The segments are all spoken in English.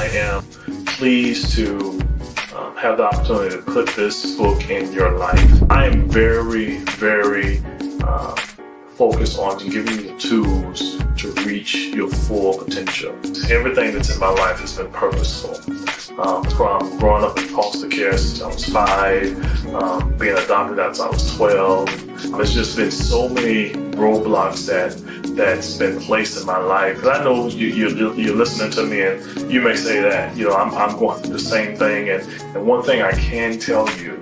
am pleased to have the opportunity to put this book in your life. I am very, very focused on giving you the tools to reach your full potential. Everything that's in my life has been purposeful. From growing up in foster care since I was 5, being adopted after I was 12. There's just been so many roadblocks that's been placed in my life. And I know you're listening to me, and you may say that I'm going through the same thing. And one thing I can tell you,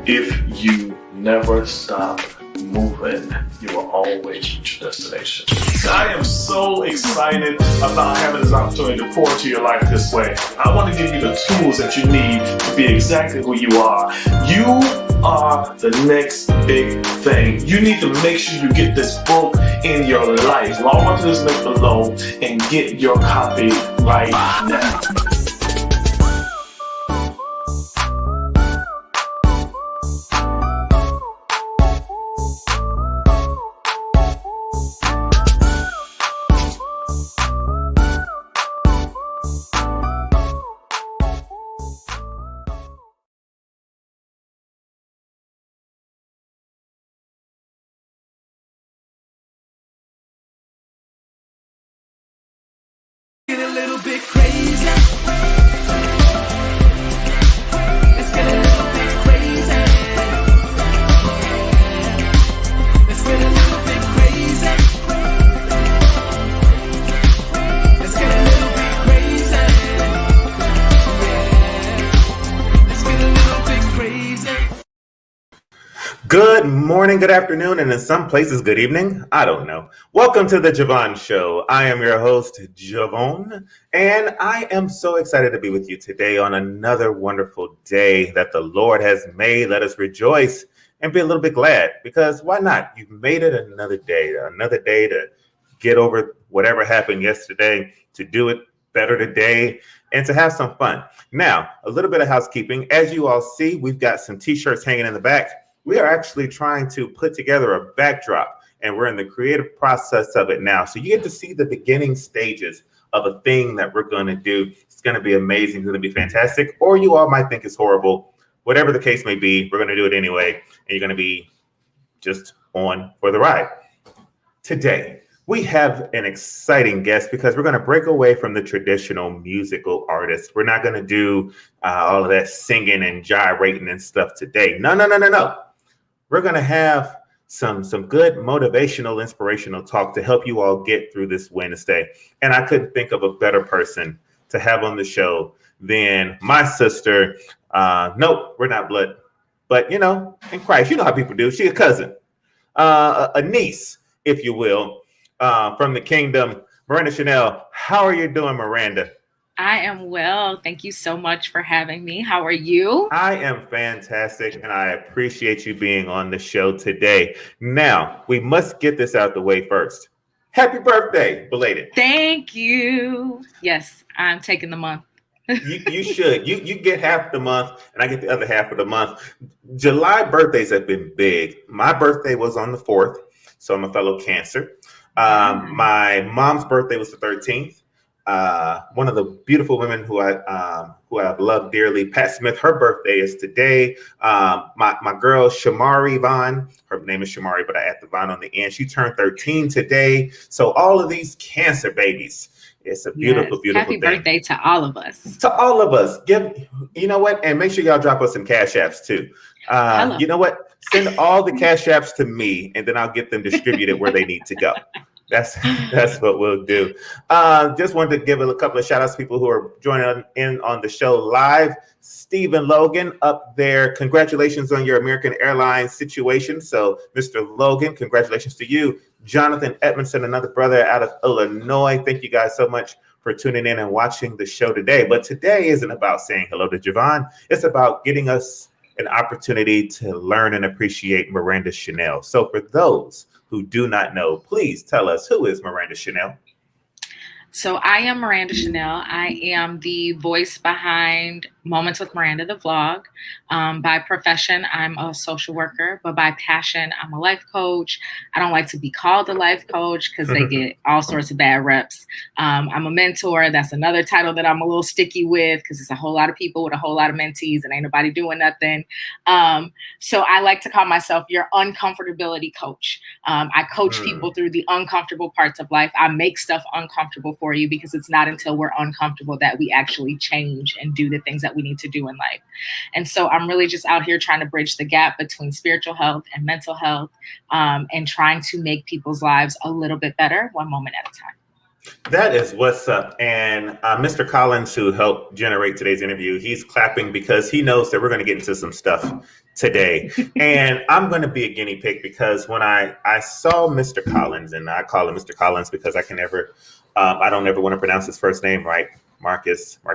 if you never stop moving, you will always reach your destination. I am so excited about having this opportunity to pour into your life this way. I want to give you the tools that you need to be exactly who you are. You are the next big thing. You need to make sure you get this book in your life. Log on to this link below and get your copy right now. Get a little bit crazy. Let's get a little bit crazy. Let's get a little bit crazy. Let's get a little bit crazy. Let's get a little bit crazy. Good morning, good afternoon, and in some places, good evening. I don't know. Welcome to the Vaughn Show. I am your host, Vaughn, and I am so excited to be with you today on another wonderful day that the Lord has made. Let us rejoice and be a little bit glad, because why not? You've made it another day to get over whatever happened yesterday, to do it better today, and to have some fun. Now, a little bit of housekeeping. As you all see, we've got some t-shirts hanging in the back. We are actually trying to put together a backdrop, and we're in the creative process of it now. So you get to see the beginning stages of a thing that we're going to do. It's going to be amazing. It's going to be fantastic. Or you all might think it's horrible. Whatever the case may be, we're going to do it anyway. And you're going to be just on for the ride. Today, we have an exciting guest because we're going to break away from the traditional musical artists. We're not going to do all of that singing and gyrating and stuff today. No. We're going to have some good motivational, inspirational talk to help you all get through this Wednesday. And I couldn't think of a better person to have on the show than my sister. Nope, we're not blood, but in Christ, you know how people do. She's a cousin, a niece, if you will, from the kingdom. Miranda Chinell, how are you doing, Miranda? I am well. Thank you so much for having me. How are you? I am fantastic, and I appreciate you being on the show today. Now, we must get this out the way first. Happy birthday, belated. Thank you. Yes, I'm taking the month. You should. You get half the month, and I get the other half of the month. July birthdays have been big. My birthday was on the 4th, so I'm a fellow Cancer. My mom's birthday was the 13th. One of the beautiful women who I've loved dearly, Pat Smith, her birthday is today. My girl, Shamari Vaughn, her name is Shamari, but I add the Vaughn on the end. She turned 13 today. So all of these Cancer babies, it's a beautiful, beautiful Happy thing. birthday to all of us. To all of us. You know what? And make sure y'all drop us some cash apps too. You know what? Send all the cash apps to me, and then I'll get them distributed where they need to go. That's what we'll do. Just wanted to give a couple of shout outs to people who are joining in on the show live. Stephen Logan up there. Congratulations on your American Airlines situation. So, Mr. Logan, congratulations to you. Jonathan Edmondson, another brother out of Illinois. Thank you guys so much for tuning in and watching the show today. But today isn't about saying hello to Vaughn. It's about getting us an opportunity to learn and appreciate Miranda Chinell. So for those who do not know, please tell us, who is Miranda Chinell? So I am Miranda Chinell. I am the voice behind Moments with Miranda, the vlog. By profession, I'm a social worker, but by passion, I'm a life coach. I don't like to be called a life coach because they get all sorts of bad reps. I'm a mentor. That's another title that I'm a little sticky with because it's a whole lot of people with a whole lot of mentees and ain't nobody doing nothing. So I like to call myself your uncomfortability coach. I coach people through the uncomfortable parts of life. I make stuff uncomfortable for you because it's not until we're uncomfortable that we actually change and do the things that we need to do in life. And so I'm really just out here trying to bridge the gap between spiritual health and mental health, and trying to make people's lives a little bit better one moment at a time. That is what's up. And Mr. Collins, who helped generate today's interview, he's clapping because he knows that we're going to get into some stuff today. And I'm going to be a guinea pig because when I saw Mr. Collins, and I call him Mr. Collins because I don't ever want to pronounce his first name right. Marcus. Nope,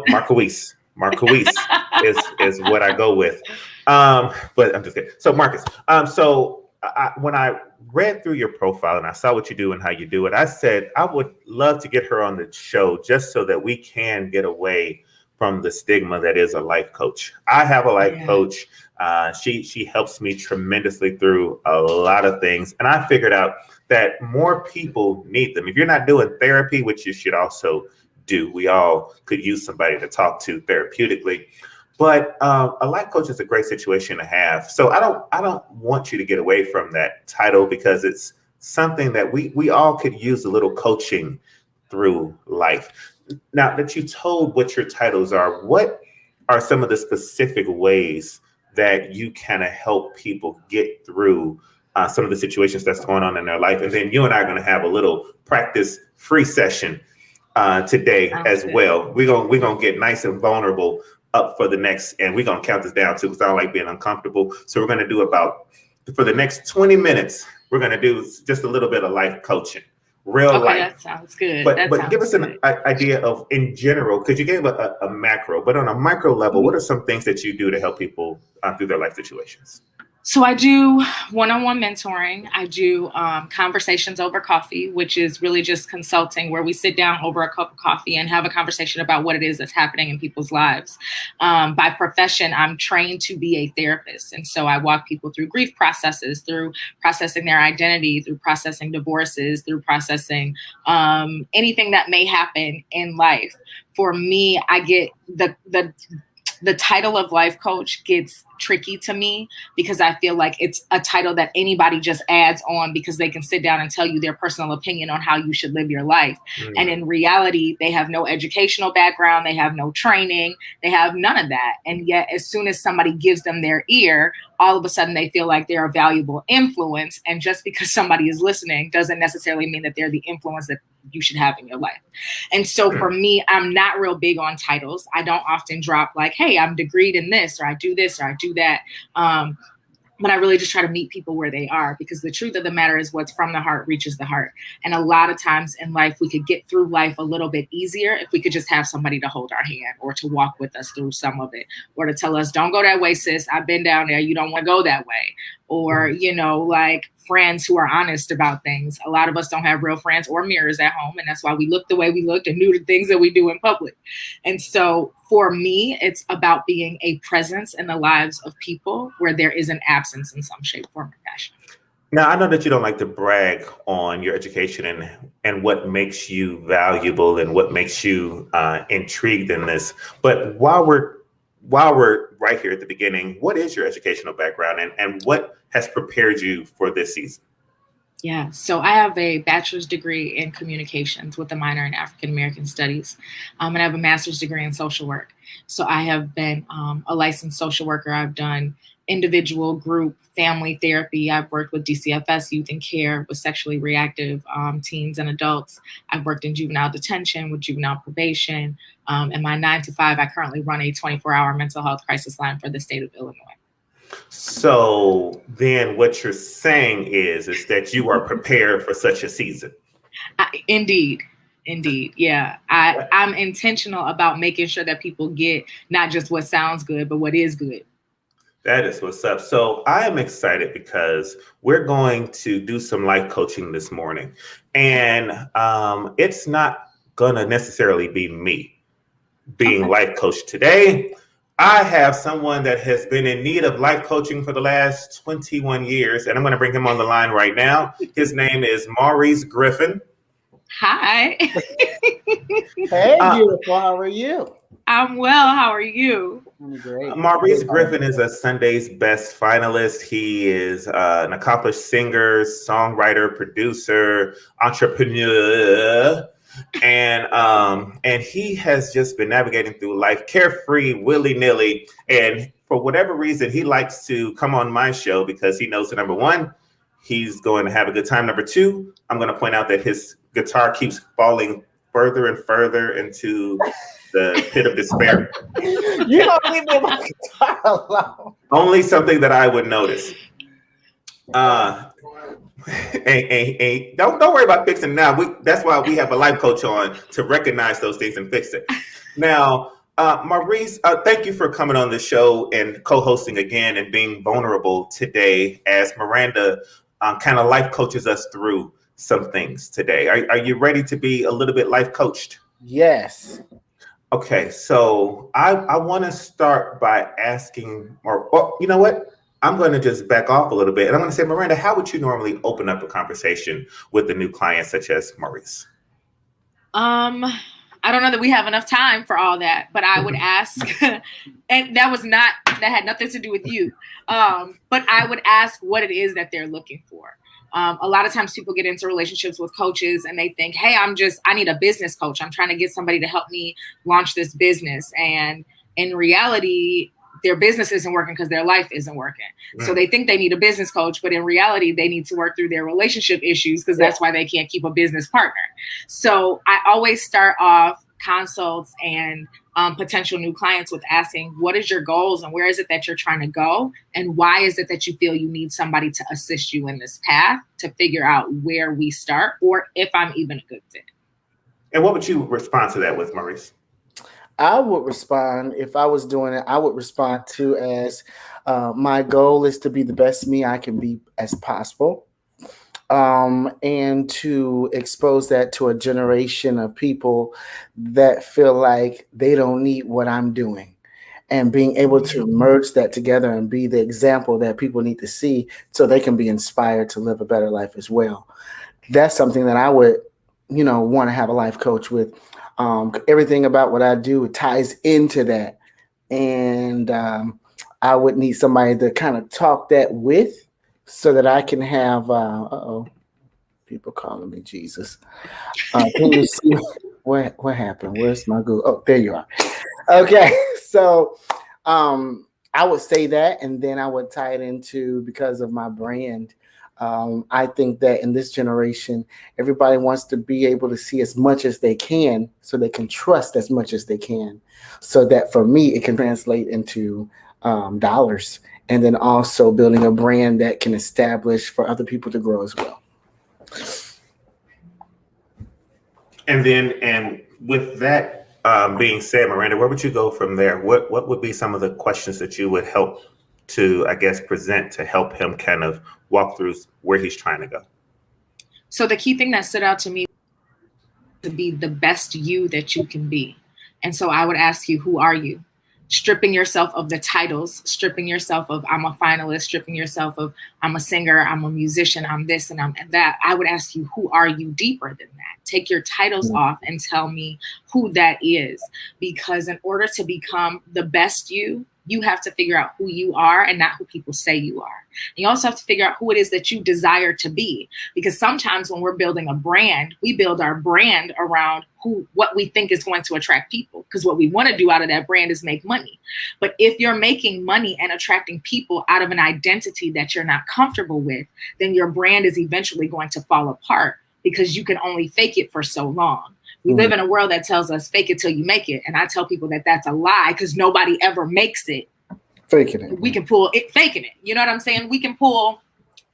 Marquise. Marquise is what I go with. But I'm just kidding. So Marcus, when I read through your profile and I saw what you do and how you do it, I said I would love to get her on the show just so that we can get away from the stigma that is a life coach. I have a life coach. She helps me tremendously through a lot of things. And I figured out that more people need them. If you're not doing therapy, which you should also do, we all could use somebody to talk to therapeutically. But a life coach is a great situation to have. So I don't want you to get away from that title because it's something that we all could use a little coaching through life. Now that you told what your titles are, what are some of the specific ways that you kind of help people get through some of the situations that's going on in their life? And then you and I are going to have a little practice free session today as well. We're gonna get nice and vulnerable up for the next, and we're gonna count this down too because I don't like being uncomfortable. So we're gonna do for the next 20 minutes, we're gonna do just a little bit of life coaching, real life. That sounds good. But give us an idea of, in general, because you gave a macro, but on a micro level, what are some things that you do to help people through their life situations? So I do one-on-one mentoring. I do conversations over coffee, which is really just consulting where we sit down over a cup of coffee and have a conversation about what it is that's happening in people's lives. By profession, I'm trained to be a therapist. And so I walk people through grief processes, through processing their identity, through processing divorces, through processing anything that may happen in life. For me, I get the title of life coach gets tricky to me because I feel like it's a title that anybody just adds on because they can sit down and tell you their personal opinion on how you should live your life. And in reality, they have no educational background. They have no training. They have none of that. And yet, as soon as somebody gives them their ear, all of a sudden they feel like they're a valuable influence. And just because somebody is listening doesn't necessarily mean that they're the influence that you should have in your life. And so for me, I'm not real big on titles. I don't often drop like, hey, I'm degreed in this, or I do this, or I do that. But I really just try to meet people where they are because the truth of the matter is what's from the heart reaches the heart. And a lot of times in life, we could get through life a little bit easier if we could just have somebody to hold our hand or to walk with us through some of it, or to tell us, don't go that way, sis. I've been down there. You don't want to go that way. Or, like friends who are honest about things. A lot of us don't have real friends or mirrors at home. And that's why we look the way we looked and do the things that we do in public. And so for me, it's about being a presence in the lives of people where there is an absence in some shape, form, or fashion. Now, I know that you don't like to brag on your education and what makes you valuable and what makes you intrigued in this. But while we're right here at the beginning, what is your educational background and what has prepared you for this season? Yeah, so I have a bachelor's degree in communications with a minor in African American studies, and I have a master's degree in social work. So I have been a licensed social worker. I've done individual, group, family therapy. I've worked with DCFS, youth in care, with sexually reactive teens and adults. I've worked in juvenile detention with juvenile probation. In my 9 to 5, I currently run a 24-hour mental health crisis line for the state of Illinois. So then what you're saying is that you are prepared for such a season. Indeed. Yeah. I'm intentional about making sure that people get not just what sounds good, but what is good. That is what's up. So I am excited because we're going to do some life coaching this morning. And it's not going to necessarily be me being life coach today. I have someone that has been in need of life coaching for the last 21 years, and I'm going to bring him on the line right now. His name is Maurice Griffin. Hi. Hey, beautiful. How are you? I'm well. How are you? I'm great. Maurice Griffin is a Sunday's Best finalist. He is an accomplished singer, songwriter, producer, entrepreneur, and he has just been navigating through life carefree, willy-nilly. And for whatever reason, he likes to come on my show because he knows that, number one, he's going to have a good time. Number two, I'm going to point out that his guitar keeps falling further and further into the pit of despair. You don't leave me my guitar alone. Only something that I would notice. Don't worry about fixing it now. That's why we have a life coach on, to recognize those things and fix it. Now, Maurice, thank you for coming on the show and co-hosting again and being vulnerable today as Miranda kind of life coaches us through some things today. Are you ready to be a little bit life coached? Yes. Okay, so I want to start by asking, or you know what? I'm going to just back off a little bit, and I'm going to say, Miranda, how would you normally open up a conversation with a new client such as Maurice? I don't know that we have enough time for all that, but I would ask, and that had nothing to do with you. But I would ask what it is that they're looking for. A lot of times people get into relationships with coaches and they think, hey, I need a business coach. I'm trying to get somebody to help me launch this business. And in reality, their business isn't working because their life isn't working. So they think they need a business coach, but in reality, they need to work through their relationship issues because that's why they can't keep a business partner. So I always start off consults and potential new clients with asking, what is your goals and where is it that you're trying to go? And why is it that you feel you need somebody to assist you in this path to figure out where we start or if I'm even a good fit? And what would you respond to that with, Maurice? I would respond, if I was doing it, I would respond to as my goal is to be the best me I can be as possible. And to expose that to a generation of people that feel like they don't need what I'm doing, and being able to merge that together and be the example that people need to see so they can be inspired to live a better life as well. That's something that I would, want to have a life coach with. Everything about what I do ties into that. And I would need somebody to kind of talk that with, so that I can have, people calling me Jesus. Can you see what happened? Where's my Google? Oh, there you are. Okay. So I would say that, and then I would tie it into, because of my brand. I think that in this generation, everybody wants to be able to see as much as they can so they can trust as much as they can. So that for me, it can translate into dollars. And then also building a brand that can establish for other people to grow as well. And with that being said, Miranda, where would you go from there? What would be some of the questions that you would help to, I guess, present to help him kind of walk through where he's trying to go? So the key thing that stood out to me to be the best you that you can be. And so I would ask you, who are you? Stripping yourself of the titles, stripping yourself of I'm a finalist, stripping yourself of I'm a singer, I'm a musician, I'm this and I'm that. I would ask you, who are you deeper than that? Take your titles off and tell me who that is. Because in order to become the best you have to figure out who you are and not who people say you are. And you also have to figure out who it is that you desire to be. Because sometimes when we're building a brand, we build our brand around what we think is going to attract people. Because what we want to do out of that brand is make money. But if you're making money and attracting people out of an identity that you're not comfortable with, then your brand is eventually going to fall apart because you can only fake it for so long. We live in a world that tells us fake it till you make it. And I tell people that that's a lie because nobody ever makes it. Faking it. We can pull it, faking it. You know what I'm saying? We can pull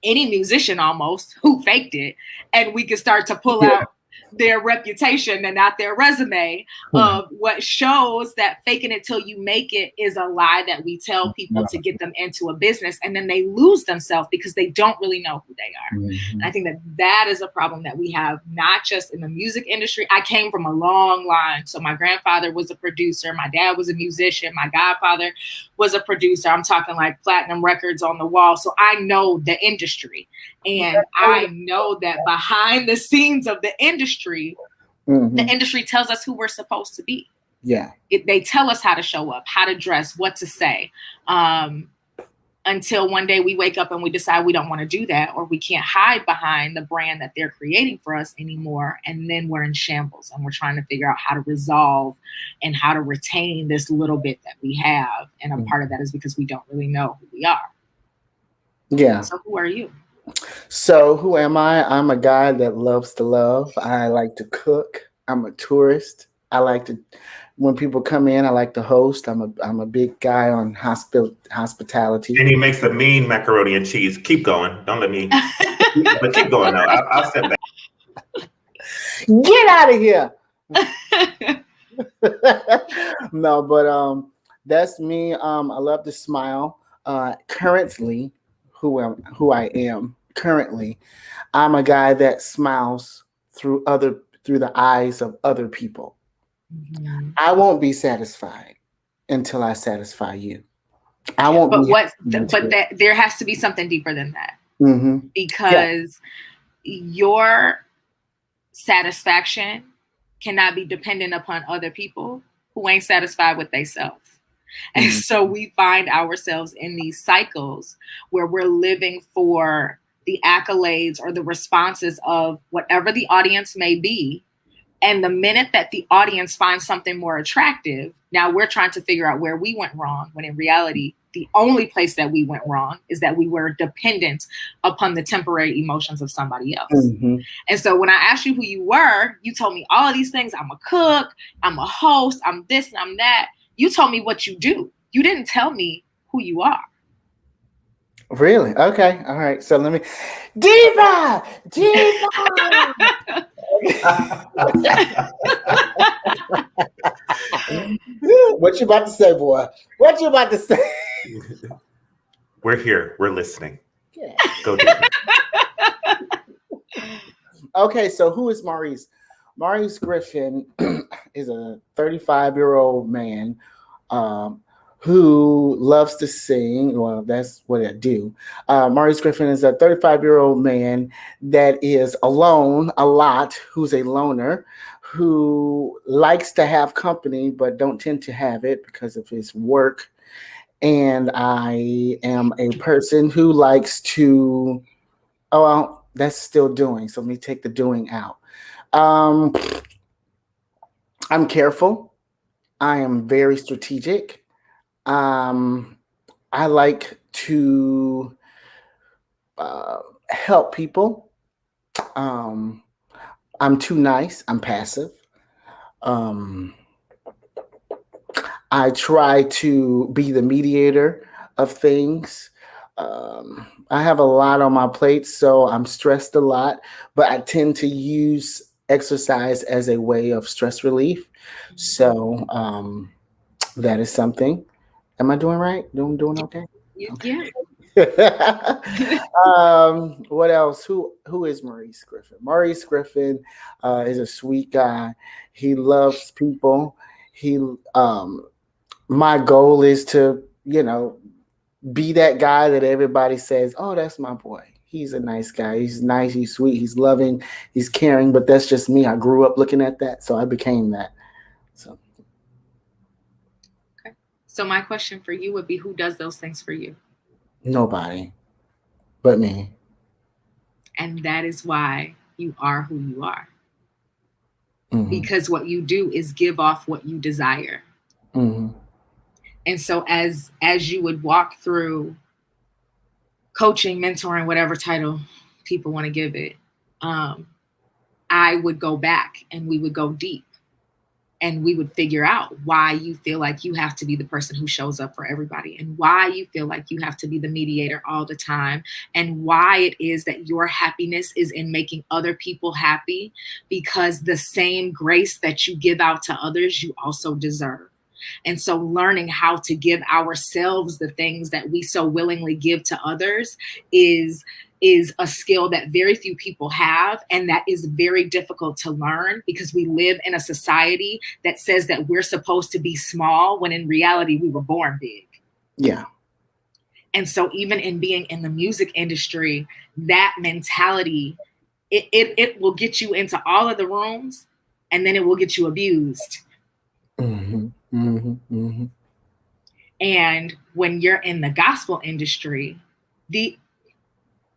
any musician almost who faked it, and we can start to pull out their reputation and not their resume of what shows that faking it till you make it is a lie that we tell people to get them into a business, and then they lose themselves because they don't really know who they are. And I think that is a problem that we have, not just in the music industry. I came from a long line. So my grandfather was a producer, my dad was a musician, my godfather was a producer. I'm talking like platinum records on the wall. So I know the industry, and I know that behind the scenes of the industry, the industry tells us who we're supposed to be. Yeah. They tell us how to show up, how to dress, what to say, until one day we wake up and we decide we don't want to do that, or we can't hide behind the brand that they're creating for us anymore. And then we're in shambles and we're trying to figure out how to resolve and how to retain this little bit that we have. And a part of that is because we don't really know who we are. Yeah. So who are you? So who am I? I'm a guy that loves to love. I like to cook. I'm a tourist. I like to, when people come in, I like to host. I'm a big guy on hospitality. And he makes a mean macaroni and cheese. Keep going. Don't let me. But keep going though. I'll step back. Get out of here. No, but that's me. I love to smile. Currently, who I am currently, I'm a guy that smiles through the eyes of other people. I won't be satisfied until I satisfy you. I won't. There has to be something deeper than that, because your satisfaction cannot be dependent upon other people who ain't satisfied with themselves. And so we find ourselves in these cycles where we're living for the accolades or the responses of whatever the audience may be. And the minute that the audience finds something more attractive, now we're trying to figure out where we went wrong, when in reality, the only place that we went wrong is that we were dependent upon the temporary emotions of somebody else. And so when I asked you who you were, you told me all of these things. I'm a cook, I'm a host, I'm this, and I'm that. You told me what you do. You didn't tell me who you are. Really? Okay. All right. So let me. Diva! What you about to say, boy? What you about to say? We're here. We're listening. Yeah. Go deeper. Okay. So who is Maurice? Maurice Griffin is a 35-year-old man who loves to sing. Well, that's what I do. Maurice Griffin is a 35-year-old man that is alone a lot, who's a loner, who likes to have company, but don't tend to have it because of his work. And I am a person who likes to, oh, well, that's still doing. So let me take the doing out. I'm careful. I am very strategic. I like to help people. I'm too nice. I'm passive. I try to be the mediator of things. I have a lot on my plate, so I'm stressed a lot, but I tend to use exercise as a way of stress relief. So that is something. Am I doing right? Doing okay? Yeah. What else? Who is Maurice Griffin? Maurice Griffin is a sweet guy. He loves people. My goal is to, be that guy that everybody says, oh, that's my boy. He's a nice guy. He's nice. He's sweet. He's loving. He's caring. But that's just me. I grew up looking at that, so I became that. So. Okay. So my question for you would be, who does those things for you? Nobody but me. And that is why you are who you are. Because what you do is give off what you desire. And so as you would walk through coaching, mentoring, whatever title people want to give it, I would go back and we would go deep. And we would figure out why you feel like you have to be the person who shows up for everybody, and why you feel like you have to be the mediator all the time, and why it is that your happiness is in making other people happy, because the same grace that you give out to others, you also deserve. And so learning how to give ourselves the things that we so willingly give to others is a skill that very few people have, and that is very difficult to learn, because we live in a society that says that we're supposed to be small when in reality we were born big. Yeah. And so even in being in the music industry, that mentality, it will get you into all of the rooms, and then it will get you abused. Mm-hmm. Mm-hmm. Mm-hmm. And when you're in the gospel industry,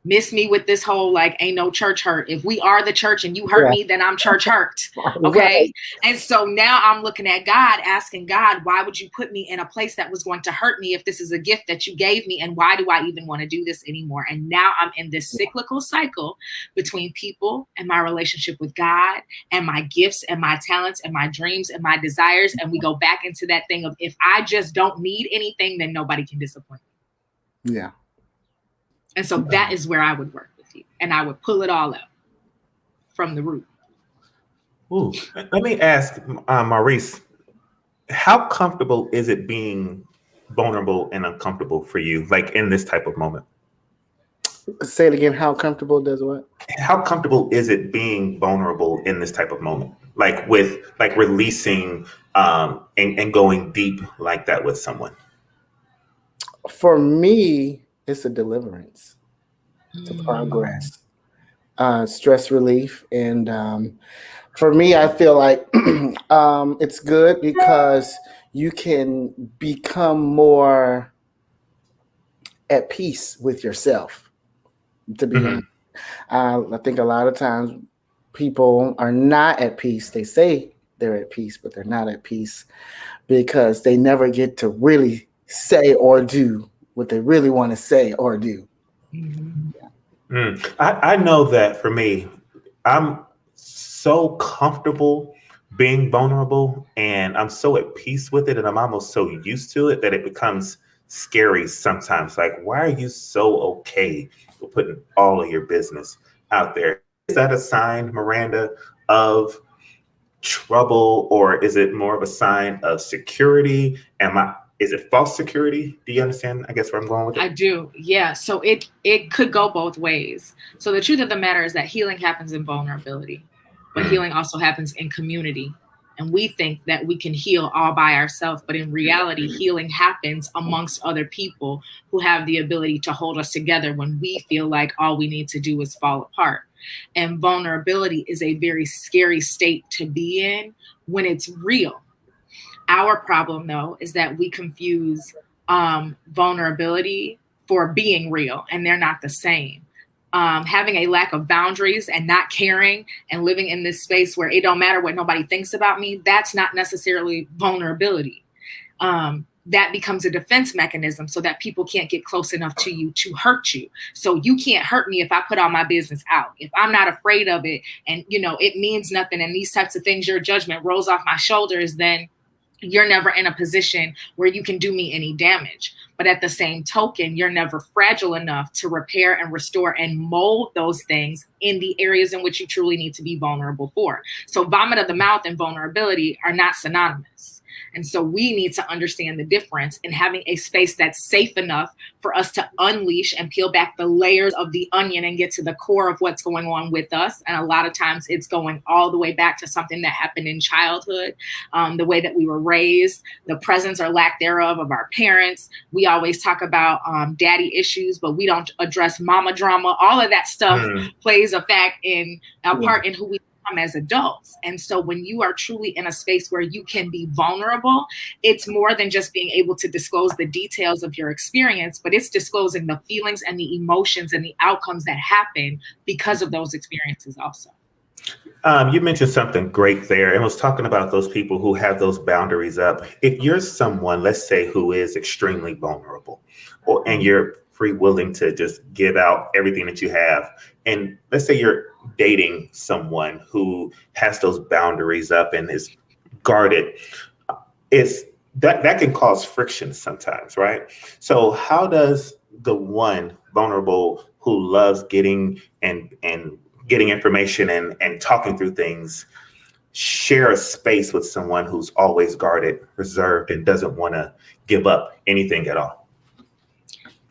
miss me with this whole like ain't no church hurt. If we are the church and you hurt me, then I'm church hurt. Okay. Right. And so now I'm looking at God, asking God, why would you put me in a place that was going to hurt me if this is a gift that you gave me? And why do I even want to do this anymore? And now I'm in this cyclical cycle between people and my relationship with God and my gifts and my talents and my dreams and my desires. And we go back into that thing of, if I just don't need anything, then nobody can disappoint me. Yeah. And so that is where I would work with you, and I would pull it all out from the root. Ooh, let me ask Maurice, how comfortable is it being vulnerable and uncomfortable for you, like in this type of moment? Say it again. How comfortable does what? How comfortable is it being vulnerable in this type of moment? Like with like releasing and going deep like that with someone? For me, it's a deliverance. It's a progress, stress relief. And for me, I feel like it's good because you can become more at peace with yourself, to be honest. I think a lot of times people are not at peace. They say they're at peace, but they're not at peace because they never get to really say or do what they really want to say or do. I know that for me, I'm so comfortable being vulnerable and I'm so at peace with it, and I'm almost so used to it that it becomes scary sometimes. Like, why are you so okay with putting all of your business out there? Is that a sign, Miranda, of trouble, or is it more of a sign of security? Is it false security? Do you understand, I guess, where I'm going with it? I do. Yeah. So it could go both ways. So the truth of the matter is that healing happens in vulnerability, but healing also happens in community. And we think that we can heal all by ourselves, but in reality, healing happens amongst other people who have the ability to hold us together when we feel like all we need to do is fall apart. And vulnerability is a very scary state to be in when it's real. Our problem, though, is that we confuse vulnerability for being real, and they're not the same. Having a lack of boundaries and not caring and living in this space where it don't matter what nobody thinks about me, that's not necessarily vulnerability. That becomes a defense mechanism so that people can't get close enough to you to hurt you. So you can't hurt me if I put all my business out. If I'm not afraid of it and, it means nothing and these types of things, your judgment rolls off my shoulders, then you're never in a position where you can do me any damage. But at the same token, you're never fragile enough to repair and restore and mold those things in the areas in which you truly need to be vulnerable for. So vomit of the mouth and vulnerability are not synonymous. And so we need to understand the difference in having a space that's safe enough for us to unleash and peel back the layers of the onion and get to the core of what's going on with us. And a lot of times it's going all the way back to something that happened in childhood, the way that we were raised, the presence or lack thereof of our parents. We always talk about daddy issues, but we don't address mama drama. All of that stuff plays a part in who we as adults. And so when you are truly in a space where you can be vulnerable, it's more than just being able to disclose the details of your experience, but it's disclosing the feelings and the emotions and the outcomes that happen because of those experiences also. You mentioned something great there and was talking about those people who have those boundaries up. If you're someone, let's say, who is extremely vulnerable and you're willing to just give out everything that you have, and let's say you're dating someone who has those boundaries up and is guarded, it's that can cause friction sometimes, right? So how does the one vulnerable who loves getting and getting information and talking through things share a space with someone who's always guarded, reserved, and doesn't want to give up anything at all?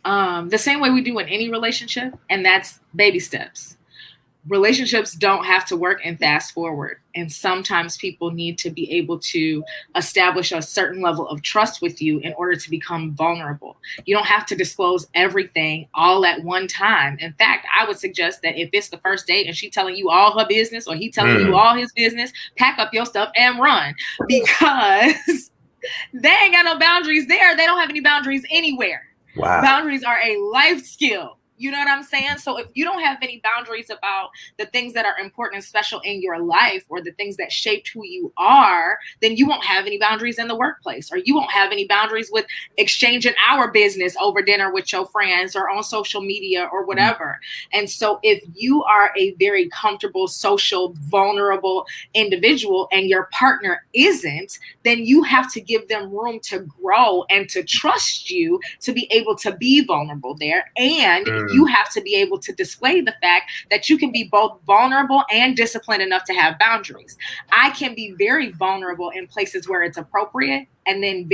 The same way we do in any relationship, and that's baby steps. Relationships don't have to work and fast forward. And sometimes people need to be able to establish a certain level of trust with you in order to become vulnerable. You don't have to disclose everything all at one time. In fact, I would suggest that if it's the first date and she's telling you all her business or he telling you all his business, pack up your stuff and run, because they ain't got no boundaries there. They don't have any boundaries anywhere. Wow. Boundaries are a life skill. You know what I'm saying? So if you don't have any boundaries about the things that are important and special in your life, or the things that shaped who you are, then you won't have any boundaries in the workplace, or you won't have any boundaries with exchanging our business over dinner with your friends or on social media or whatever. And so if you are a very comfortable, social, vulnerable individual and your partner isn't, then you have to give them room to grow and to trust you to be able to be vulnerable there. And you have to be able to display the fact that you can be both vulnerable and disciplined enough to have boundaries. I can be very vulnerable in places where it's appropriate, and then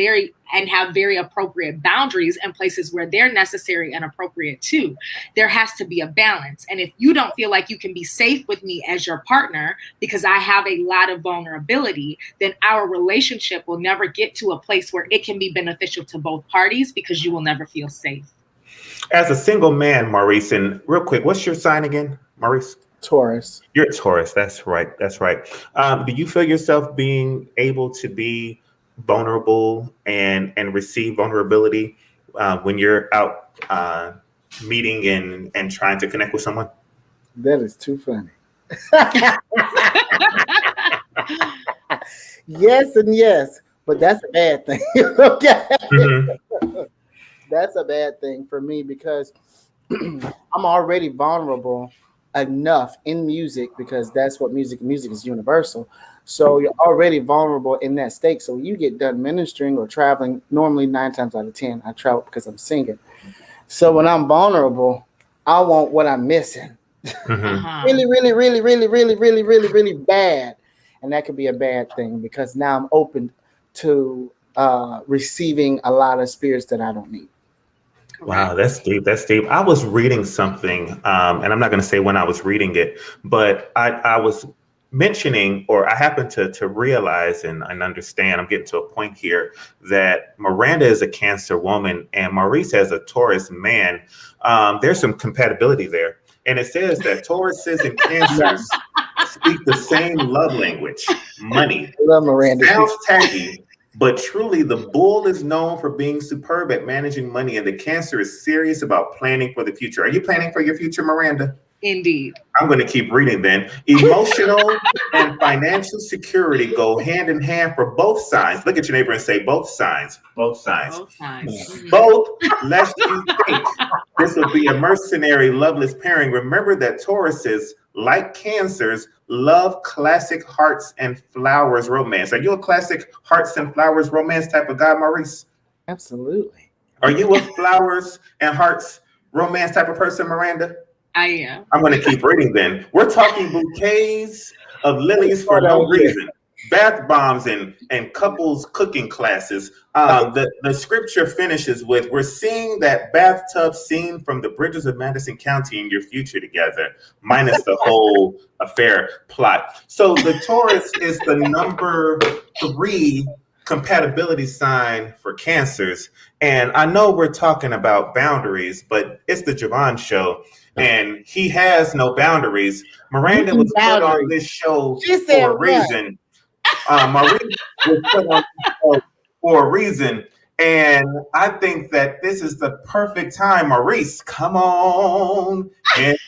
have very appropriate boundaries in places where they're necessary and appropriate too. There has to be a balance. And if you don't feel like you can be safe with me as your partner because I have a lot of vulnerability, then our relationship will never get to a place where it can be beneficial to both parties, because you will never feel safe. As a single man, Maurice, and real quick, what's your sign again, Maurice? Taurus. You're a Taurus. That's right. That's right. Do you feel yourself being able to be vulnerable and receive vulnerability when you're out meeting and trying to connect with someone? That is too funny. Yes and yes, but that's a bad thing. Okay. Mm-hmm. That's a bad thing for me, because I'm already vulnerable enough in music, because that's what music is universal. So you're already vulnerable in that state. So when you get done ministering or traveling, normally 9 times out of 10, I travel because I'm singing. So when I'm vulnerable, I want what I'm missing. Mm-hmm. really bad. And that could be a bad thing, because now I'm open to receiving a lot of spirits that I don't need. Wow, that's deep. That's deep. I was reading something, and I'm not going to say when I was reading it, but I was mentioning, or I happened to realize and understand, I'm getting to a point here, that Miranda is a Cancer woman and Maurice as a Taurus man. There's some compatibility there. And it says that Tauruses and Cancers speak the same love language, money. I love Miranda. Sounds tacky, but truly, the bull is known for being superb at managing money, and the Cancer is serious about planning for the future. Are you planning for your future, Miranda? Indeed. I'm going to keep reading then. Emotional and financial security go hand in hand for both sides. Look at your neighbor and say, both sides. Both sides. Both sides. Both, lest you think this will be a mercenary, loveless pairing. Remember that Tauruses, like Cancers, love classic hearts and flowers romance. Are you a classic hearts and flowers romance type of guy, Maurice? Absolutely. Are you a flowers and hearts romance type of person, Miranda? I am. I'm going to keep reading then. We're talking bouquets of lilies for no reason, bath bombs and couples cooking classes. The scripture finishes with, we're seeing that bathtub scene from the Bridges of Madison County in your future together, minus the whole affair plot. So the Taurus is the number 3 compatibility sign for Cancers. And I know we're talking about boundaries, but it's the Javon Show. And he has no boundaries. Miranda was put on this show for a reason. Maurice was put on this show for a reason. And I think that this is the perfect time. Maurice, come on. And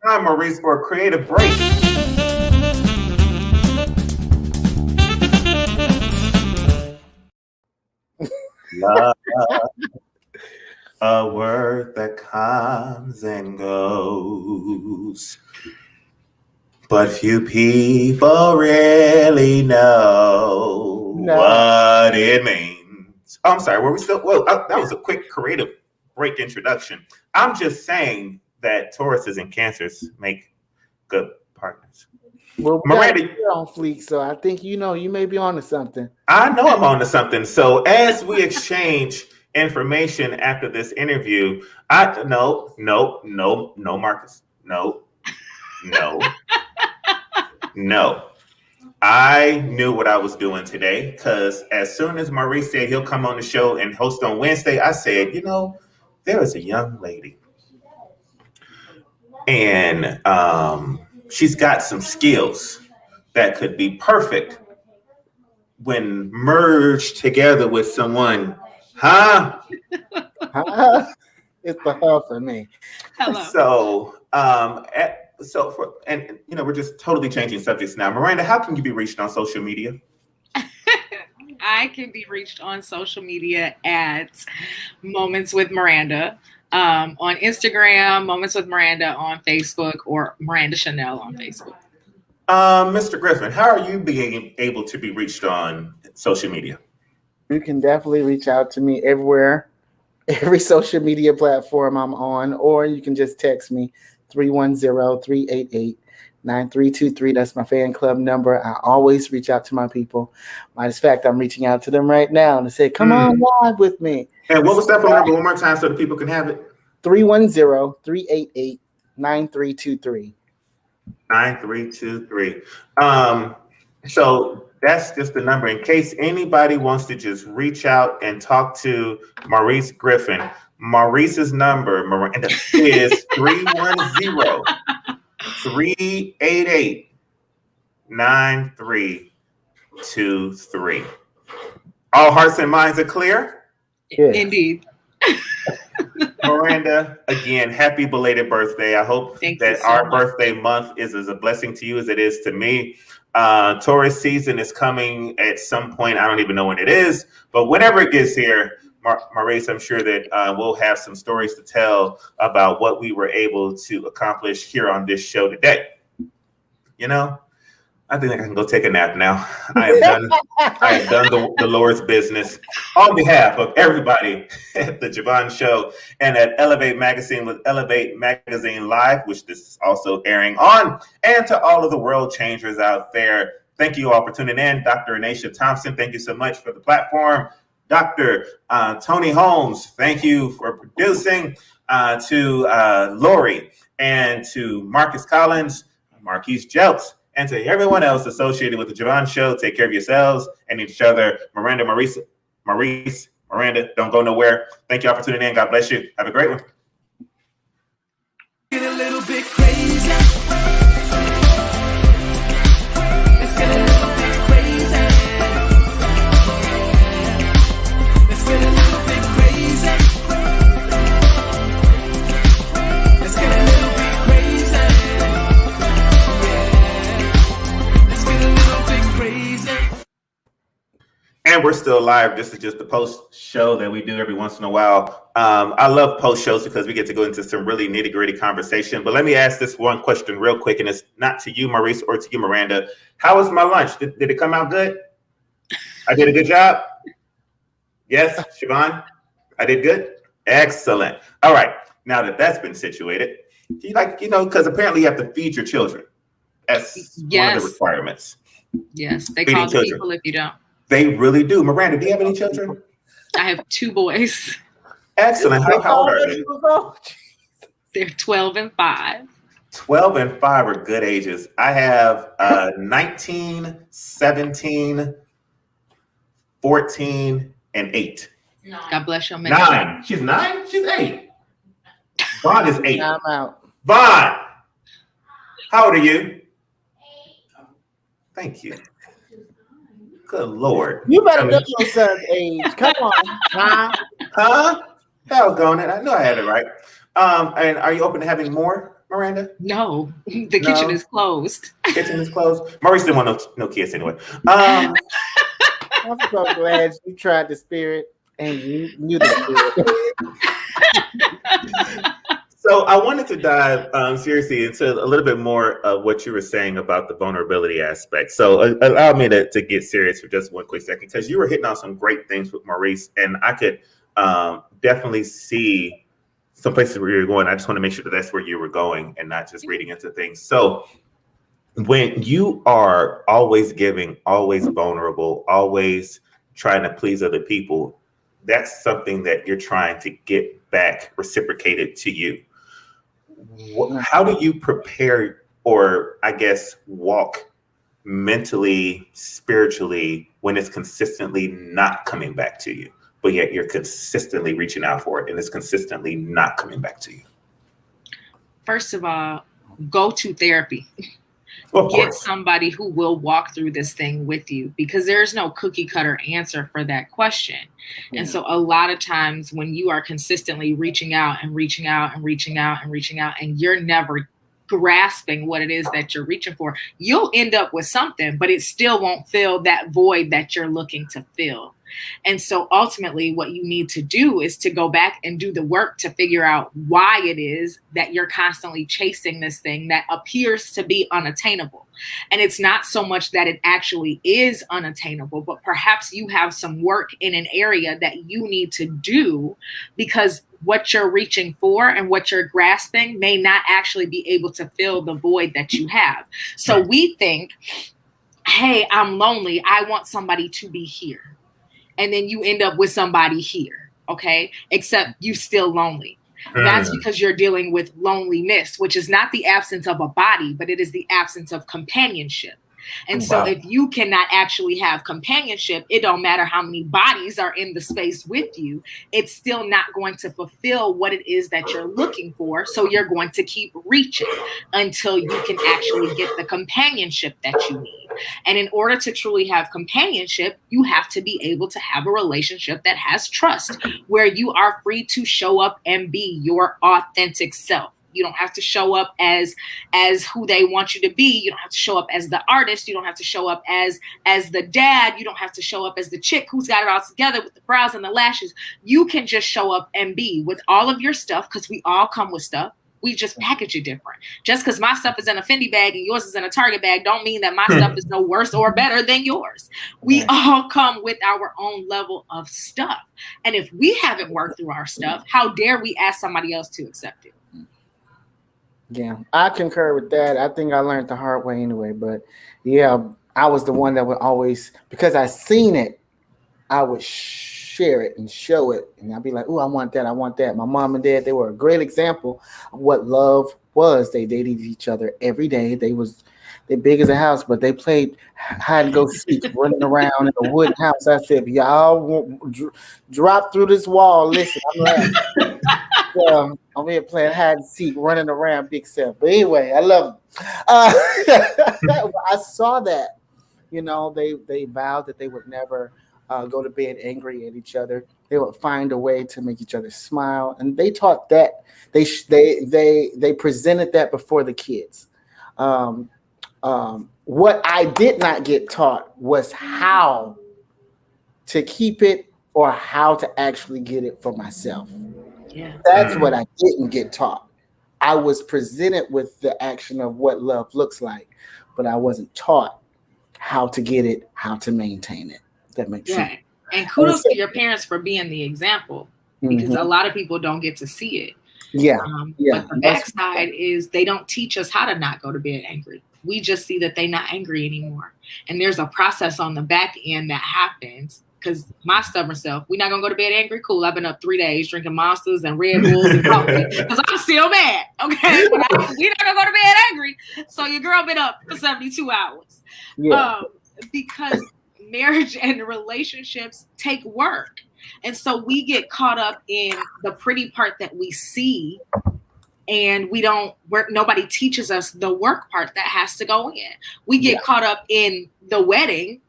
time, Maurice, for a creative break. Love. A word that comes and goes, But few people really know what it means. Oh, I'm sorry. Were we still? Well, that was a quick creative break introduction. I'm just saying that Tauruses and Cancers make good partners. Well, Miranda, you're on fleek, so I think you may be on to something. I know I'm on to something. So as we exchange information after this interview, no, Marcus, no. I knew what I was doing today because as soon as Maurice said he'll come on the show and host on Wednesday, I said, there is a young lady and she's got some skills that could be perfect when merged together with someone. It's the hell for me. Hello. We're just totally changing subjects now. Miranda, how can you be reached on social media? I can be reached on social media at Moments with Miranda on Instagram, Moments with Miranda on Facebook, or Miranda Chinell on Facebook. Mr. Griffin, how are you being able to be reached on social media? You can definitely reach out to me everywhere, every social media platform I'm on, or you can just text me 310-388-9323. That's my fan club number. I always reach out to my people. Matter of fact, I'm reaching out to them right now and say, come on live with me. And what was that phone number one more time so the people can have it? 310-388-9323. 9323. So that's just the number in case anybody wants to just reach out and talk to Maurice Griffin. Maurice's number, Miranda, is 310-388-9323. All hearts and minds are clear? Yes. Indeed. Miranda, again, happy belated birthday. I hope that our birthday month is as a blessing to you as it is to me. Taurus season is coming at some point. I don't even know when it is, but whenever it gets here, Maurice, I'm sure that we'll have some stories to tell about what we were able to accomplish here on this show today. I think I can go take a nap now. I have done the Lord's business. On behalf of everybody at the Javon Show and at Elevate Magazine with Elevate Magazine Live, which this is also airing on, and to all of the world changers out there, thank you all for tuning in. Dr. Anisha Thompson, thank you so much for the platform. Dr. Tony Holmes, thank you for producing. To Lori and to Marcus Collins, Marquise Jelks, and to everyone else associated with the Javon Show, take care of yourselves and each other. Miranda, Miranda, don't go nowhere. Thank you all for tuning in. God bless you. Have a great one. Get a little bit crazy. Let's get a little bit crazy. Let's get a little bit crazy. Let's get a little bit crazy. Let's get a little bit crazy. And we're still live. This is just the post show that we do every once in a while. I love post shows because we get to go into some really nitty gritty conversation. But let me ask this one question real quick, and it's not to you, Maurice, or to you, Miranda. How was my lunch? Did it come out good? I did a good job? Yes, Siobhan? I did good? Excellent. All right. Now that that's been situated, because apparently you have to feed your children. That's one of the requirements. Yes, they Feeding call the children. people if you don't. They really do. Miranda, do you have any children? I have 2 boys. Excellent. How old are they? They're 12 and 5. 12 and 5 are good ages. I have 19, 17, 14, and 8. God bless your ministry. 9. She's 9? She's 8. Vaughn is 8. I'm out. Vaughn, how old are you? 8. Thank you. Good Lord. You better know your son's age. Come on. Huh? Doggone it. I know I had it right. And are you open to having more, Miranda? No, the kitchen is closed. Kitchen is closed. Maurice didn't want no kids anyway. I'm so glad you tried the spirit and you knew the spirit. So I wanted to dive seriously into a little bit more of what you were saying about the vulnerability aspect. So allow me to get serious for just one quick second, because you were hitting on some great things with Maurice, and I could definitely see some places where you're going. I just want to make sure that that's where you were going and not just reading into things. So when you are always giving, always vulnerable, always trying to please other people, that's something that you're trying to get back reciprocated to you. How do you prepare, or I guess walk mentally, spiritually, when it's consistently not coming back to you, but yet you're consistently reaching out for it and it's consistently not coming back to you? First of all, go to therapy. Of Get course. somebody who will walk through this thing with you, because there's no cookie cutter answer for that question. Yeah. And so a lot of times when you are consistently reaching out and reaching out and reaching out and reaching out, and you're never grasping what it is that you're reaching for, you'll end up with something, but it still won't fill that void that you're looking to fill. And so ultimately what you need to do is to go back and do the work to figure out why it is that you're constantly chasing this thing that appears to be unattainable. And it's not so much that it actually is unattainable, but perhaps you have some work in an area that you need to do, because what you're reaching for and what you're grasping may not actually be able to fill the void that you have. So we think, hey, I'm lonely, I want somebody to be here. And then you end up with somebody here, okay? Except you still lonely. That's because you're dealing with loneliness, which is not the absence of a body, but it is the absence of companionship. And so if you cannot actually have companionship, it don't matter how many bodies are in the space with you, it's still not going to fulfill what it is that you're looking for. So you're going to keep reaching until you can actually get the companionship that you need. And in order to truly have companionship, you have to be able to have a relationship that has trust, where you are free to show up and be your authentic self. You don't have to show up as who they want you to be. You don't have to show up as the artist. You don't have to show up as the dad. You don't have to show up as the chick who's got it all together with the brows and the lashes. You can just show up and be with all of your stuff, because we all come with stuff. We just package it different. Just because my stuff is in a Fendi bag and yours is in a Target bag don't mean that my stuff is no worse or better than yours. We all come with our own level of stuff. And if we haven't worked through our stuff, how dare we ask somebody else to accept it? Yeah, I concur with that. I think I learned the hard way anyway. But yeah, I was the one that would always, because I seen it, I would share it and show it. And I'd be like, oh, I want that. I want that. My mom and dad, they were a great example of what love was. They dated each other every day. They big as a house, but they played hide and go seek, running around in a wooden house. I said, y'all won't drop through this wall. Listen, I'm laughing. I'm here playing hide and seek, running around big self. But anyway, I love them. I saw that, they vowed that they would never go to bed angry at each other. They would find a way to make each other smile, and they taught that. They presented that before the kids. What I did not get taught was how to keep it, or how to actually get it for myself. Yeah. That's what I didn't get taught. I was presented with the action of what love looks like, but I wasn't taught how to get it, how to maintain it. That makes sense. And kudos to your parents for being the example, because a lot of people don't get to see it. Yeah. But the backside is they don't teach us how to not go to bed angry. We just see that they're not angry anymore. And there's a process on the back end that happens. Because my stubborn self, we're not going to go to bed angry. Cool. I've been up 3 days drinking Monsters and Red Bulls and coffee because I'm still mad. Okay. We're not going to go to bed angry. So your girl been up for 72 hours. Yeah. Because marriage and relationships take work. And so we get caught up in the pretty part that we see, and nobody teaches us the work part that has to go in. We get caught up in the wedding.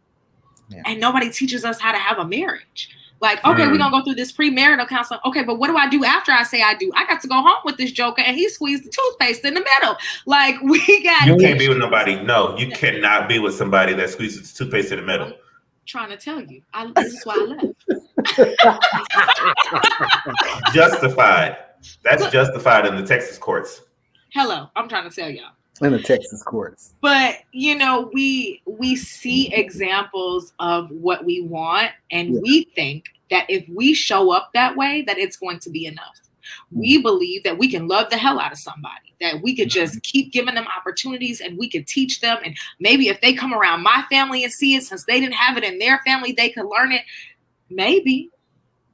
Yeah. And nobody teaches us how to have a marriage. Like, okay, we're going to go through this premarital counseling. Okay, but what do I do after I say I do? I got to go home with this joker and he squeezed the toothpaste in the middle. Like, you can't be with nobody. No, you cannot be with somebody that squeezes the toothpaste in the middle. I'm trying to tell you. This is why I left. Justified. That's justified in the Texas courts. Hello, I'm trying to tell y'all. In the Texas courts. But we see examples of what we want, and we think that if we show up that way, that it's going to be enough. We believe that we can love the hell out of somebody, that we could just keep giving them opportunities and we could teach them. And maybe if they come around my family and see it, since they didn't have it in their family, they could learn it. Maybe,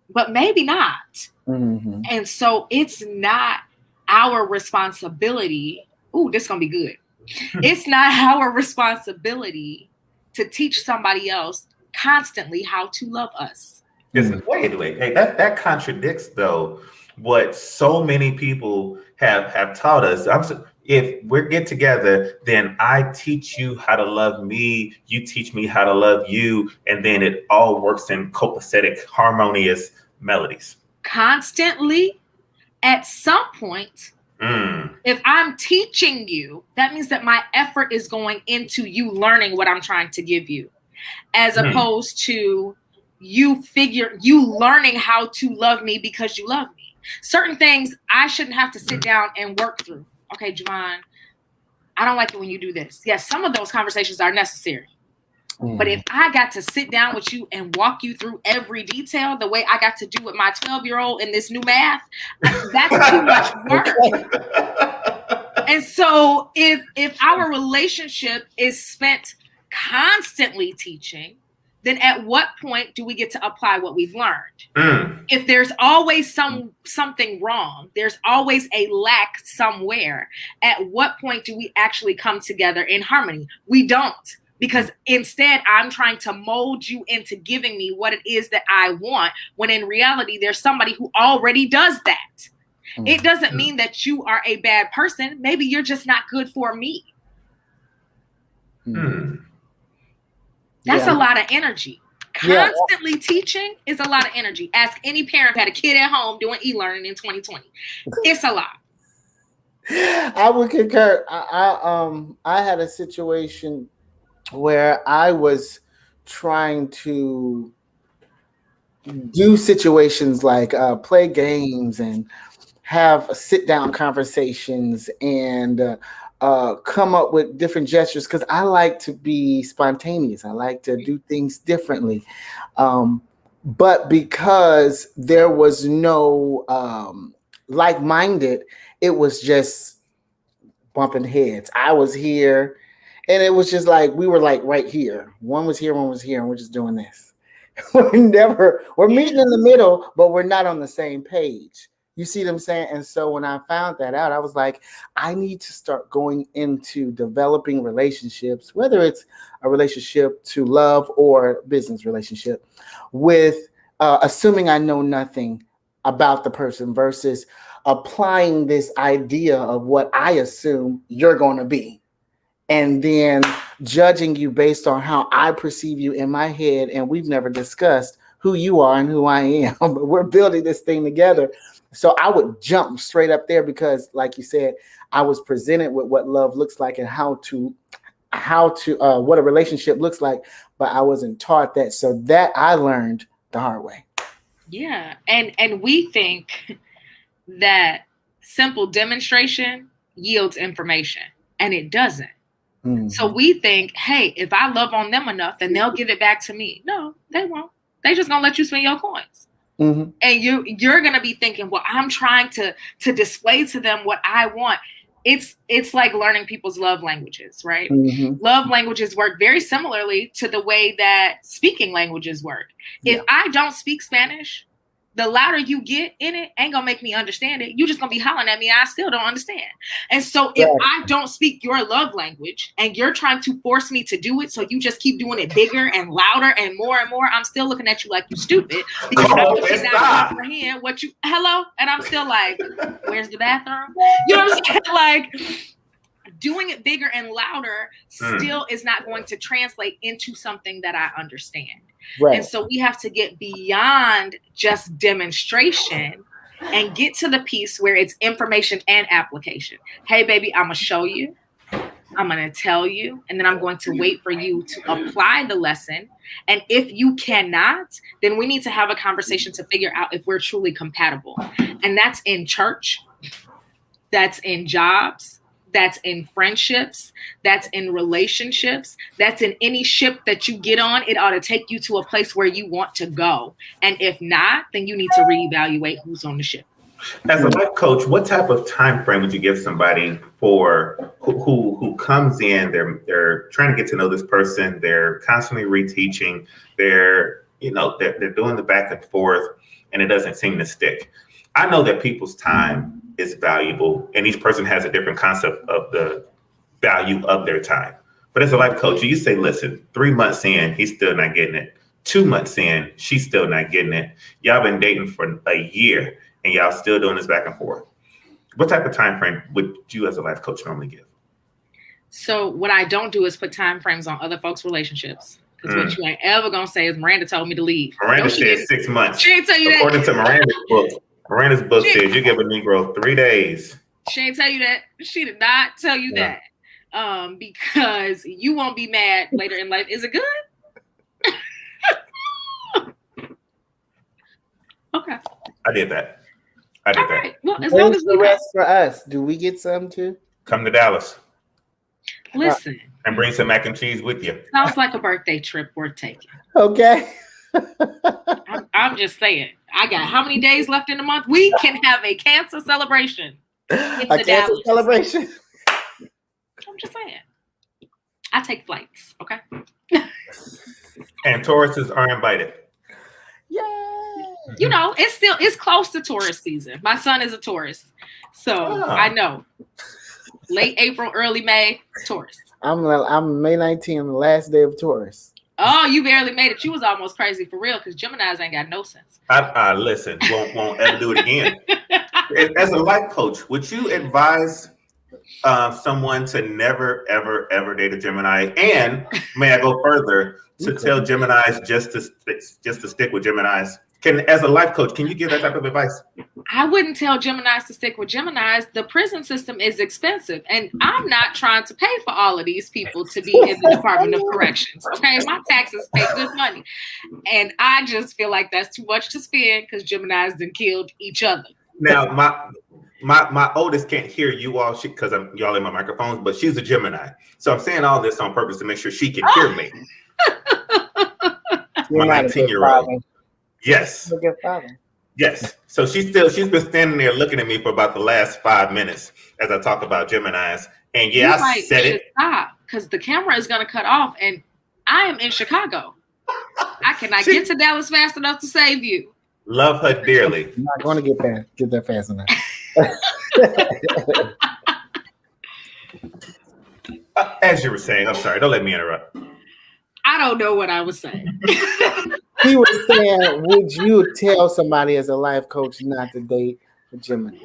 but maybe not. Mm-hmm. And so it's not our responsibility. Ooh, this is going to be good. It's not our responsibility to teach somebody else constantly how to love us. Wait. Hey, that contradicts, though, what so many people have taught us. If we get together, then I teach you how to love me, you teach me how to love you, and then it all works in copacetic, harmonious melodies. Constantly, at some point, if I'm teaching you, that means that my effort is going into you learning what I'm trying to give you, as opposed to you learning how to love me because you love me. Certain things I shouldn't have to sit down and work through. Okay, Javon, I don't like it when you do this. Yes, some of those conversations are necessary. But if I got to sit down with you and walk you through every detail the way I got to do with my 12-year-old in this new math, that's too much work. And so if our relationship is spent constantly teaching, then at what point do we get to apply what we've learned? If there's always something wrong, there's always a lack somewhere, at what point do we actually come together in harmony? We don't. Because instead, I'm trying to mold you into giving me what it is that I want, when in reality, there's somebody who already does that. It doesn't mean that you are a bad person. Maybe you're just not good for me. That's a lot of energy. Constantly teaching is a lot of energy. Ask any parent who had a kid at home doing e-learning in 2020. It's a lot. I would concur. I had a situation where I was trying to do situations like play games and have sit-down conversations and come up with different gestures, because I like to be spontaneous. I like to do things differently. But because there was no like-minded, it was just bumping heads. I was here, and it was just like we were like right here. One was here, and we're just doing this. We're meeting in the middle, but we're not on the same page. You see what I'm saying? And so when I found that out, I was like, I need to start going into developing relationships, whether it's a relationship to love or business relationship, with assuming I know nothing about the person versus applying this idea of what I assume you're going to be, and then judging you based on how I perceive you in my head. And we've never discussed who you are and who I am, but we're building this thing together. So I would jump straight up there because, like you said, I was presented with what love looks like and how to what a relationship looks like, but I wasn't taught that. So that I learned the hard way. Yeah. And we think that simple demonstration yields information, and it doesn't. So we think, hey, if I love on them enough, then they'll give it back to me. No, they won't. They just gonna let you spend your coins. And you're gonna be thinking, well, I'm trying to display to them what I want. It's like learning people's love languages, right? Love languages work very similarly to the way that speaking languages work. If I don't speak Spanish, the louder you get in it ain't gonna make me understand it. You're just gonna be hollering at me. I still don't understand. And so if I don't speak your love language and you're trying to force me to do it, so you just keep doing it bigger and louder and more, I'm still looking at you like you stupid because I cannot comprehend what you hello. And I'm still like, where's the bathroom? You know what I'm saying? Like, doing it bigger and louder still is not going to translate into something that I understand. Right. And so we have to get beyond just demonstration and get to the piece where it's information and application. Hey, baby, I'm going to show you. I'm going to tell you, and then I'm going to wait for you to apply the lesson. And if you cannot, then we need to have a conversation to figure out if we're truly compatible. And that's in church, that's in jobs, that's in friendships, that's in relationships, that's in any ship that you get on. It ought to take you to a place where you want to go. And if not, then you need to reevaluate who's on the ship. As a life coach, what type of time frame would you give somebody for who comes in? They're trying to get to know this person. They're constantly reteaching. They're doing the back and forth, and it doesn't seem to stick. I know that people's time is valuable, and each person has a different concept of the value of their time. But as a life coach, you say, listen, 3 months in, he's still not getting it. 2 months in, she's still not getting it. Y'all been dating for a year, and y'all still doing this back and forth. What type of time frame would you as a life coach normally give? So what I don't do is put time frames on other folks' relationships. Because what you ain't ever going to say is Miranda told me to leave. Miranda said 6 months. She ain't tell you According that. to Miranda's book says you give a Negro 3 days. She ain't tell you that. She did not tell you that. Because you won't be mad later in life. Is it good? Okay. I did that. All right. Well, as Where's long as the rest for us? Do we get some too? Come to Dallas listen, and bring some mac and cheese with you. sounds like a birthday trip worth taking. Okay. I'm just saying. I got how many days left in the month? We can have a cancer celebration. A cancer celebration. I'm just saying. I take flights. Okay. And Tauruses are invited. Yay. You know, it's close to Taurus season. My son is a Taurus, so I know. Late April, early May, Taurus. I'm May 19th, the last day of Taurus. Oh, you barely made it. You was almost crazy for real because Geminis ain't got no sense. I listen. Won't ever do it again. As a life coach, would you advise someone to never, ever, ever date a Gemini? And may I go further to tell Geminis just to stick with Geminis? As a life coach, can you give that type of advice? I wouldn't tell Geminis to stick with Geminis. The prison system is expensive, and I'm not trying to pay for all of these people to be in the Department of Corrections. Okay, my taxes pay good money, and I just feel like that's too much to spend because Geminis done killed each other. Now, my oldest can't hear you all because y'all in my microphones, but she's a Gemini, so I'm saying all this on purpose to make sure she can hear me. My 19-year-old. Yes. Yes. So she's been standing there looking at me for about the last 5 minutes as I talk about Geminis. And yeah, I said it. Stop, because the camera is going to cut off, and I am in Chicago. I cannot get to Dallas fast enough to save you. Love her dearly. I'm not going to get there fast enough. As you were saying, I'm sorry. Don't let me interrupt. I don't know what I was saying. He was saying, would you tell somebody as a life coach not to date a Gemini?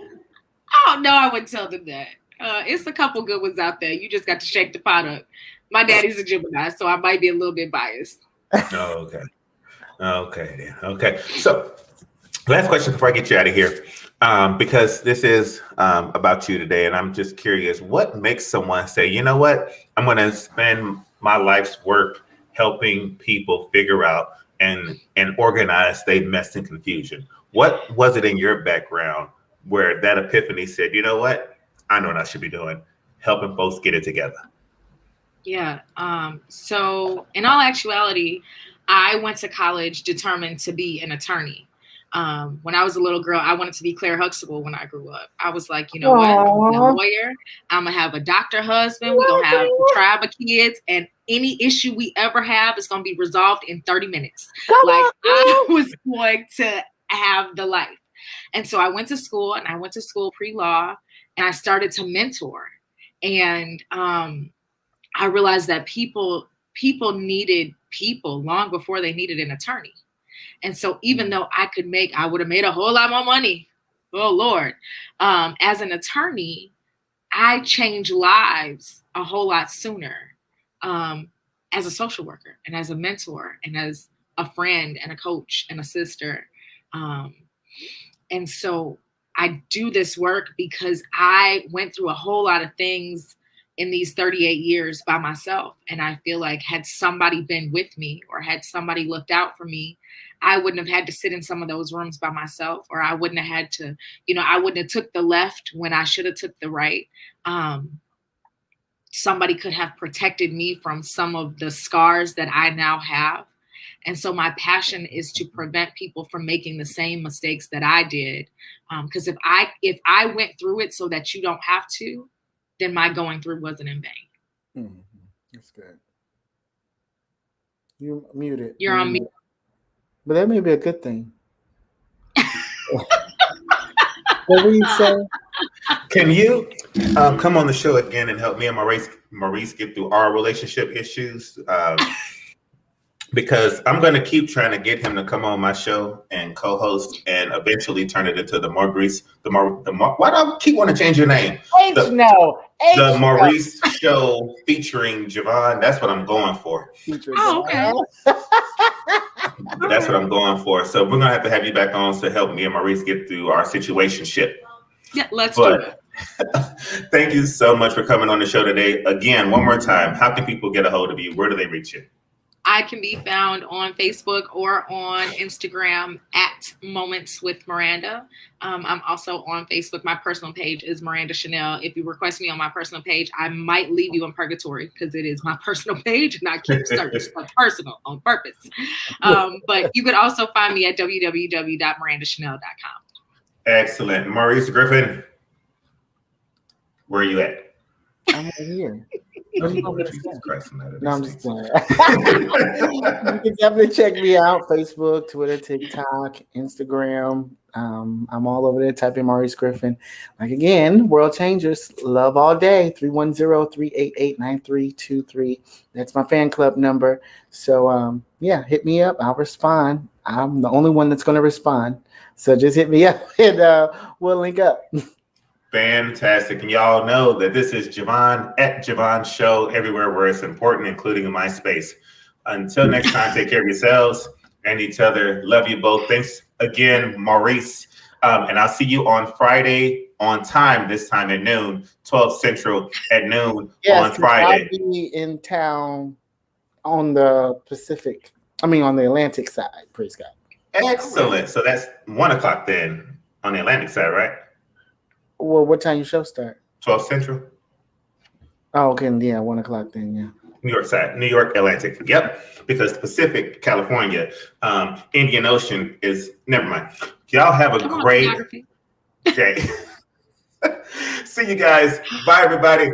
Oh, no, I wouldn't tell them that. It's a couple good ones out there. You just got to shake the pot up. My daddy's a Gemini, so I might be a little bit biased. Oh, okay. Okay. So last question before I get you out of here, because this is about you today, and I'm just curious, what makes someone say, you know what, I'm going to spend my life's work helping people figure out and organize their mess and confusion? What was it in your background where that epiphany said, you know what, I know what I should be doing, helping folks get it together? Yeah. So in all actuality, I went to college determined to be an attorney. When I was a little girl, I wanted to be Claire Huxtable when I grew up. I was like, you know what? I'm a lawyer. I'm going to have a doctor husband. We're going to have a tribe of kids. And any issue we ever have is going to be resolved in 30 minutes. I was going to have the life. And so I went to school, and I went to school pre-law, and I started to mentor. And I realized that people needed people long before they needed an attorney. And so even though I would have made a whole lot more money, oh Lord, as an attorney, I changed lives a whole lot sooner as a social worker and as a mentor and as a friend and a coach and a sister. And so I do this work because I went through a whole lot of things in these 38 years by myself. And I feel like had somebody been with me or had somebody looked out for me, I wouldn't have had to sit in some of those rooms by myself, or I wouldn't have had to, I wouldn't have took the left when I should have took the right. Somebody could have protected me from some of the scars that I now have. And so my passion is to prevent people from making the same mistakes that I did. Because if I went through it so that you don't have to, then my going through wasn't in vain. Mm-hmm. That's good. You muted. You're on mute. But that may be a good thing. What do you say? Can you come on the show again and help me and Maurice get through our relationship issues? Because I'm going to keep trying to get him to come on my show and co-host and eventually turn it into the Maurice. Why do I keep wanting to change your name? The Maurice show featuring Javon. That's what I'm going for. Oh, okay. That's what I'm going for. So we're going to have you back on to help me and Maurice get through our situationship. Yeah, let's do it. Thank you so much for coming on the show today. Again, one more time, how can people get a hold of you? Where do they reach you? I can be found on Facebook or on Instagram at Moments with Miranda. I'm also on Facebook. My personal page is Miranda Chinell. If you request me on my personal page, I might leave you in purgatory because it is my personal page and I keep searching for personal on purpose. But you could also find me at www.mirandachinell.com. Excellent. Maurice Griffin, where are you at? I'm right here. Jesus Christ, no, I'm just playing. You can definitely check me out. Facebook, Twitter, TikTok, Instagram. I'm all over there. Type in Maurice Griffin. Like again, World Changers. Love all day. 310-388-9323. That's my fan club number. So hit me up. I'll respond. I'm the only one that's going to respond. So just hit me up and we'll link up. Fantastic. And y'all know that this is Javon at Javon Show everywhere where it's important, including in my space. Until next time, take care of yourselves and each other. Love you both. Thanks again, Maurice. And I'll see you on Friday on time, this time at noon, 12 Central at noon on Friday. I'll be in town on the on the Atlantic side. Praise God. Excellent. So that's 1 o'clock then on the Atlantic side, right? Well, what time your show start? 12 Central. Oh, okay. Yeah, 1 o'clock then, yeah. New York side, New York, Atlantic. Yep. Because the Pacific, California, Indian Ocean is, never mind. Y'all have a great day. See you guys. Bye, everybody.